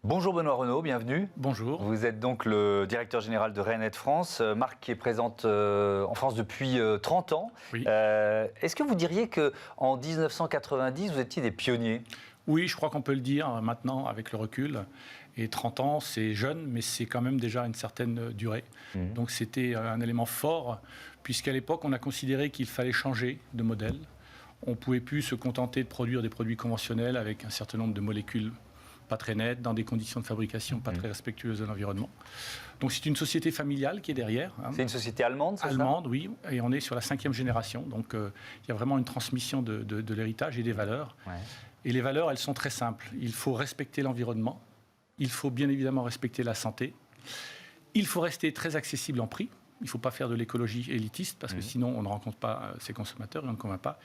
Bonjour Benoît Renaud, bienvenue. Bonjour. Vous êtes donc le directeur général de Rainet France, marque qui est présente en France depuis 30 ans. Oui. Est-ce que vous diriez qu'en 1990, vous étiez des pionniers ? Oui, je crois qu'on peut le dire maintenant avec le recul. Et 30 ans, c'est jeune, mais c'est quand même déjà une certaine durée. Donc c'était un élément fort, puisqu'à l'époque, on a considéré qu'il fallait changer de modèle. On ne pouvait plus se contenter de produire des produits conventionnels avec un certain nombre de molécules pas très nettes, dans des conditions de fabrication pas très respectueuses de l'environnement. Donc c'est une société familiale qui est derrière. C'est une société allemande, c'est ça ? Allemande, oui, et on est sur la 5e génération. Donc il y a vraiment une transmission de l'héritage et des valeurs. Ouais. Et les valeurs, elles sont très simples. Il faut respecter l'environnement, il faut bien évidemment respecter la santé, il faut rester très accessible en prix. Il ne faut pas faire de l'écologie élitiste parce que sinon on ne rencontre pas ses consommateurs et on ne convainc pas.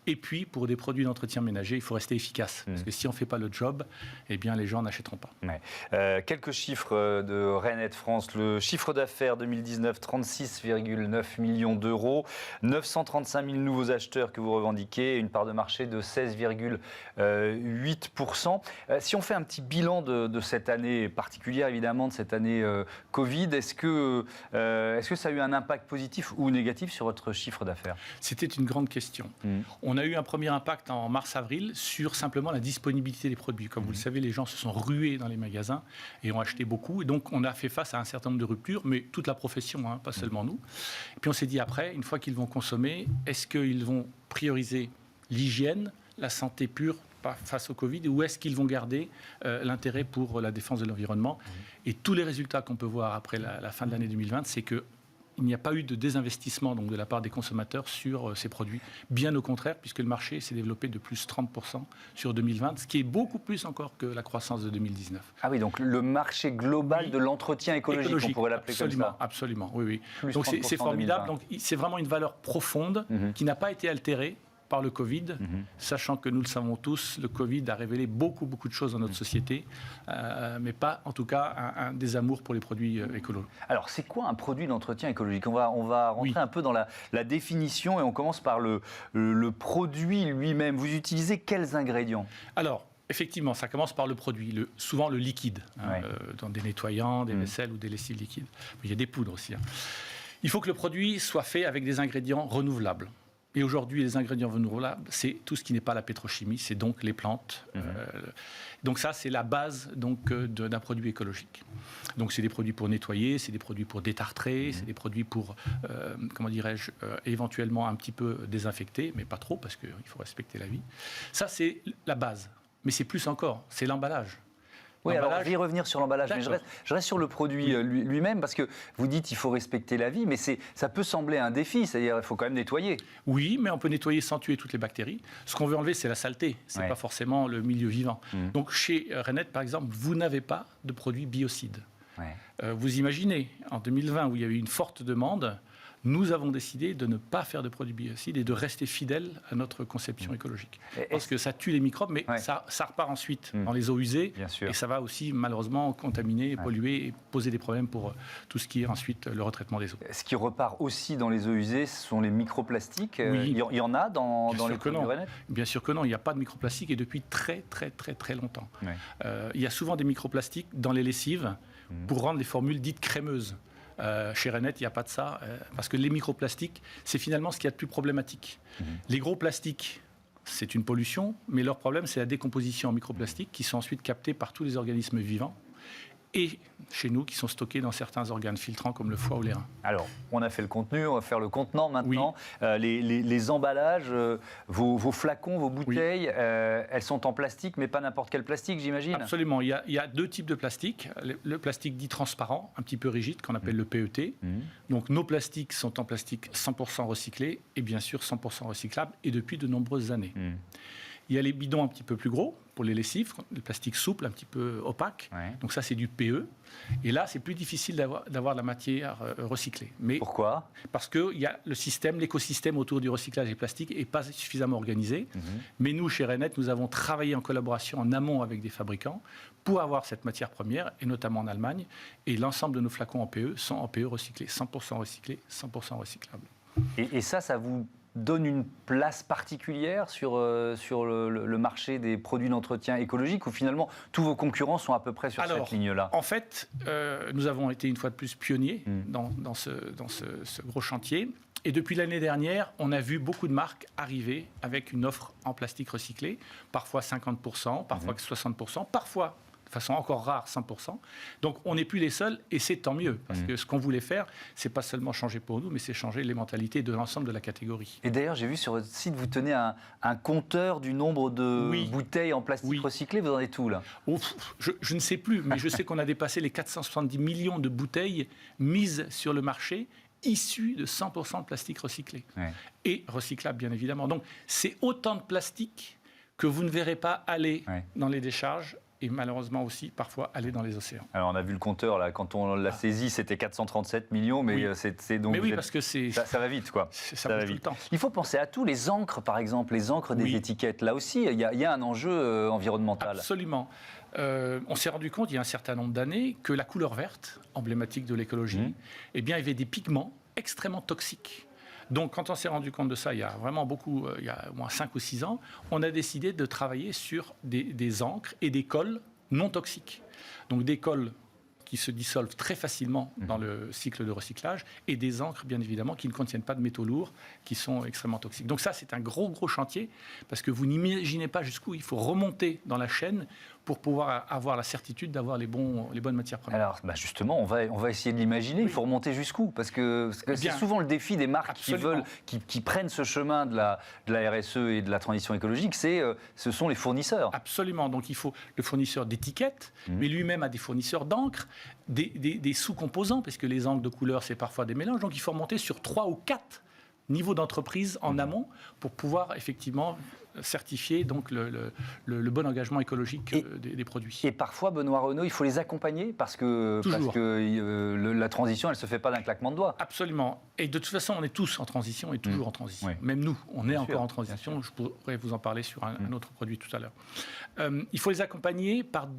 Et puis pour des produits d'entretien ménager, il faut rester efficace parce que si on ne fait pas le job, eh bien les gens n'achèteront pas. Ouais. Quelques chiffres de Rainet France. Le chiffre d'affaires 2019, 36,9 millions d'euros, 935 000 nouveaux acheteurs que vous revendiquez, une part de marché de 16,8%. Si on fait un petit bilan de cette année particulière, évidemment, de cette année Covid, est-ce que ça a eu un impact positif ou négatif sur votre chiffre d'affaires ? C'était une grande question. On a eu un premier impact en mars-avril sur simplement la disponibilité des produits. Comme vous le savez, les gens se sont rués dans les magasins et ont acheté beaucoup. Et donc, on a fait face à un certain nombre de ruptures, mais toute la profession, pas seulement nous. Et puis, on s'est dit après, une fois qu'ils vont consommer, est-ce qu'ils vont prioriser l'hygiène, la santé pure face au Covid, ou est-ce qu'ils vont garder l'intérêt pour la défense de l'environnement ? Et tous les résultats qu'on peut voir après la fin de l'année 2020, c'est que il n'y a pas eu de désinvestissement donc, de la part des consommateurs sur ces produits. Bien au contraire, puisque le marché s'est développé de plus 30% sur 2020, ce qui est beaucoup plus encore que la croissance de 2019. Ah oui, donc le marché global de l'entretien écologique, on pourrait l'appeler comme ça. Absolument, oui. Plus donc c'est formidable. 2020. Donc, c'est vraiment une valeur profonde qui n'a pas été altérée par le Covid, sachant que nous le savons tous, le Covid a révélé beaucoup de choses dans notre société, mais pas en tout cas un désamour pour les produits écolos. Alors c'est quoi un produit d'entretien écologique ? On va rentrer un peu dans la définition et on commence par le produit lui-même. Vous utilisez quels ingrédients ? Alors, effectivement, ça commence par le produit, souvent le liquide, dans des nettoyants, des vaisselles ou des lessives liquides. Il y a des poudres aussi. Il faut que le produit soit fait avec des ingrédients renouvelables. Et aujourd'hui, les ingrédients renouvelables, c'est tout ce qui n'est pas la pétrochimie, c'est donc les plantes. Donc ça, c'est la base d'un produit écologique. Donc c'est des produits pour nettoyer, c'est des produits pour détartrer, c'est des produits pour, éventuellement un petit peu désinfecter, mais pas trop, parce qu'il faut respecter la vie. Ça, c'est la base. Mais c'est plus encore, c'est l'emballage. Oui, alors je vais y revenir sur l'emballage, mais je reste sur le produit lui-même, parce que vous dites qu'il faut respecter la vie, mais ça peut sembler un défi, c'est-à-dire qu'il faut quand même nettoyer. Oui, mais on peut nettoyer sans tuer toutes les bactéries. Ce qu'on veut enlever, c'est la saleté, ce n'est pas forcément le milieu vivant. Donc chez Rainet, par exemple, vous n'avez pas de produits biocides. Vous imaginez, en 2020, où il y a eu une forte demande, nous avons décidé de ne pas faire de produits biocides et de rester fidèles à notre conception écologique. Parce que ça tue les microbes, mais ça repart ensuite dans les eaux usées. Et ça va aussi, malheureusement, contaminer, polluer et poser des problèmes pour tout ce qui est ensuite le retraitement des eaux. Ce qui repart aussi dans les eaux usées, ce sont les microplastiques. Il y en a dans les produits Rainet ? Bien sûr que non, il n'y a pas de microplastiques et depuis très longtemps. Il y a souvent des microplastiques dans les lessives pour rendre les formules dites crémeuses. Chez Rainet, il n'y a pas de ça, parce que les microplastiques, c'est finalement ce qu'il y a de plus problématique. Les gros plastiques, c'est une pollution, mais leur problème, c'est la décomposition en microplastiques qui sont ensuite captés par tous les organismes vivants et chez nous qui sont stockés dans certains organes filtrants comme le foie ou les reins. Alors, on a fait le contenu, on va faire le contenant maintenant. Les emballages, vos flacons, vos bouteilles, elles sont en plastique, mais pas n'importe quel plastique, j'imagine ? Absolument. Il y a deux types de plastique. Le plastique dit transparent, un petit peu rigide, qu'on appelle le PET. Donc, nos plastiques sont en plastique 100% recyclé et bien sûr 100% recyclable et depuis de nombreuses années. Il y a les bidons un petit peu plus gros pour les lessives, le plastique souple, un petit peu opaque. Donc ça, c'est du PE. Et là, c'est plus difficile d'avoir de la matière recyclée. Mais pourquoi ? Parce que il y a l'écosystème autour du recyclage des plastiques n'est pas suffisamment organisé. Mais nous, chez Rainet, nous avons travaillé en collaboration en amont avec des fabricants pour avoir cette matière première, et notamment en Allemagne. Et l'ensemble de nos flacons en PE sont en PE recyclés, 100% recyclés, 100% recyclables. Et ça vous donne une place particulière sur le marché des produits d'entretien écologique, ou finalement tous vos concurrents sont à peu près sur cette ligne-là? En fait, nous avons été une fois de plus pionniers dans ce gros chantier. Et depuis l'année dernière, on a vu beaucoup de marques arriver avec une offre en plastique recyclé, parfois 50%, parfois 60%, parfois, de façon encore rare, 100%. Donc on n'est plus les seuls, et c'est tant mieux, parce que ce qu'on voulait faire, c'est pas seulement changer pour nous, mais c'est changer les mentalités de l'ensemble de la catégorie. Et d'ailleurs, j'ai vu sur votre site, vous tenez un compteur du nombre de bouteilles en plastique recyclé. Vous en êtes où, là? Je ne sais plus, mais je sais qu'on a dépassé les 470 millions de bouteilles mises sur le marché, issus de 100% de plastique recyclé. Et recyclable, bien évidemment. Donc, c'est autant de plastique que vous ne verrez pas aller dans les décharges, et malheureusement aussi, parfois, aller dans les océans. Alors, on a vu le compteur, là, quand on l'a saisi, c'était 437 millions, mais c'est donc... Mais oui, parce que ça va vite, quoi. Ça va vite. Tout le temps. Il faut penser à tout, les encres, par exemple, les encres des étiquettes. Là aussi, il y a un enjeu environnemental. Absolument. On s'est rendu compte, il y a un certain nombre d'années, que la couleur verte, emblématique de l'écologie, eh bien, il y avait des pigments extrêmement toxiques. Donc, quand on s'est rendu compte de ça, il y a vraiment beaucoup, il y a au moins 5 ou 6 ans, on a décidé de travailler sur des encres et des cols non toxiques. Donc, des cols qui se dissolvent très facilement dans le cycle de recyclage, et des encres, bien évidemment, qui ne contiennent pas de métaux lourds, qui sont extrêmement toxiques. Donc ça, c'est un gros chantier, parce que vous n'imaginez pas jusqu'où il faut remonter dans la chaîne pour pouvoir avoir la certitude d'avoir les bonnes matières premières. Alors, justement, on va essayer de l'imaginer. Il faut remonter jusqu'où? Parce que c'est souvent le défi des marques qui prennent ce chemin de la RSE et de la transition écologique, ce sont les fournisseurs. Absolument. Donc il faut le fournisseur d'étiquettes, mais lui-même a des fournisseurs d'encre, des sous-composants, parce que les encres de couleur, c'est parfois des mélanges. Donc il faut remonter sur 3 ou 4 niveaux d'entreprise en amont pour pouvoir effectivement certifier donc le bon engagement écologique des produits. Et parfois, Benoît Renaud, il faut les accompagner parce que la transition, elle ne se fait pas d'un claquement de doigts. Absolument. Et de toute façon, on est tous en transition et toujours en transition. Oui. Même nous, on est encore en transition. Je pourrais vous en parler sur un autre produit tout à l'heure. Il faut les accompagner par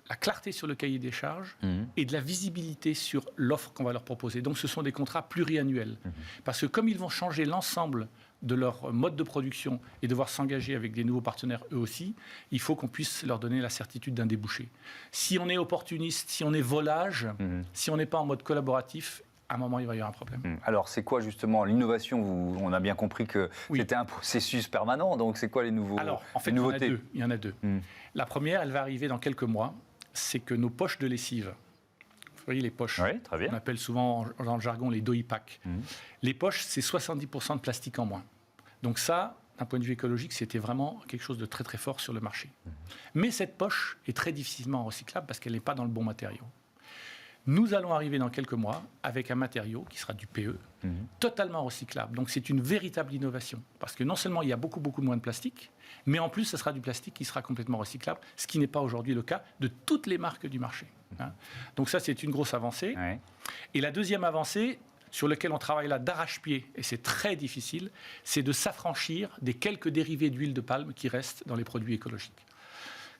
la clarté sur le cahier des charges et de la visibilité sur l'offre qu'on va leur proposer. Donc ce sont des contrats pluriannuels. Parce que comme ils vont changer l'ensemble de leur mode de production et devoir s'engager avec des nouveaux partenaires eux aussi, il faut qu'on puisse leur donner la certitude d'un débouché. Si on est opportuniste, si on est volage, si on n'est pas en mode collaboratif, à un moment, il va y avoir un problème. Alors, c'est quoi justement l'innovation? On a bien compris que c'était un processus permanent, donc c'est quoi les nouveaux Alors, en fait, il y en a deux. La première, elle va arriver dans quelques mois, c'est que nos poches de lessive, vous voyez les poches, très bien. On appelle souvent dans le jargon les dohi-packs. Les poches, c'est 70% de plastique en moins. Donc ça, d'un point de vue écologique, c'était vraiment quelque chose de très très fort sur le marché. Mais cette poche est très difficilement recyclable parce qu'elle n'est pas dans le bon matériau. Nous allons arriver dans quelques mois avec un matériau qui sera du PE, totalement recyclable. Donc c'est une véritable innovation. Parce que non seulement il y a beaucoup moins de plastique, mais en plus ce sera du plastique qui sera complètement recyclable, ce qui n'est pas aujourd'hui le cas de toutes les marques du marché. Donc ça, c'est une grosse avancée. Et la deuxième avancée, sur laquelle on travaille là d'arrache-pied, et c'est très difficile, c'est de s'affranchir des quelques dérivés d'huile de palme qui restent dans les produits écologiques.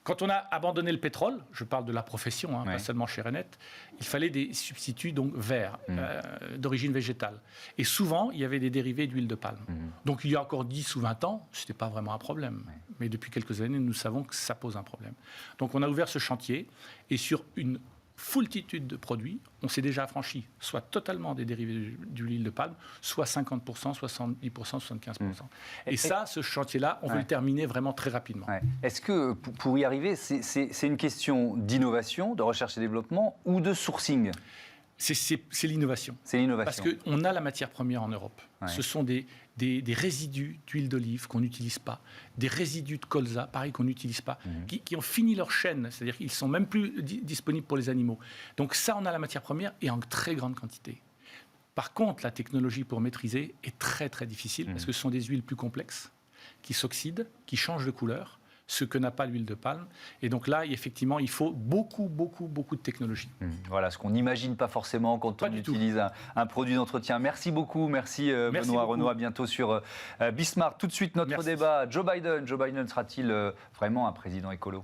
Quand on a abandonné le pétrole, je parle de la profession, pas seulement chez Renet, il fallait des substituts donc verts, d'origine végétale. Et souvent, il y avait des dérivés d'huile de palme. Donc il y a encore 10 ou 20 ans, ce n'était pas vraiment un problème. Mais depuis quelques années, nous savons que ça pose un problème. Donc on a ouvert ce chantier, et sur une foultitude de produits, on s'est déjà affranchi, soit totalement des dérivés d'huile de palme, soit 50%, 70%, 75%. Et ça, ce chantier-là, on veut le terminer vraiment très rapidement. Est-ce que, pour y arriver, c'est une question d'innovation, de recherche et développement, ou de sourcing? C'est l'innovation. C'est l'innovation. Parce qu'on a la matière première en Europe. Ce sont des résidus d'huile d'olive qu'on n'utilise pas, des résidus de colza, pareil, qu'on n'utilise pas, qui ont fini leur chaîne, c'est-à-dire qu'ils ne sont même plus disponibles pour les animaux. Donc ça, on a la matière première et en très grande quantité. Par contre, la technologie pour maîtriser est très très difficile, parce que ce sont des huiles plus complexes, qui s'oxydent, qui changent de couleur, ce que n'a pas l'huile de palme. Et donc là, effectivement, il faut beaucoup de technologie. Voilà, ce qu'on n'imagine pas forcément quand on utilise un produit d'entretien. Merci beaucoup, merci Benoît Renaud. À bientôt sur Bismarck. Tout de suite, notre débat. Joe Biden sera-t-il vraiment un président écolo ?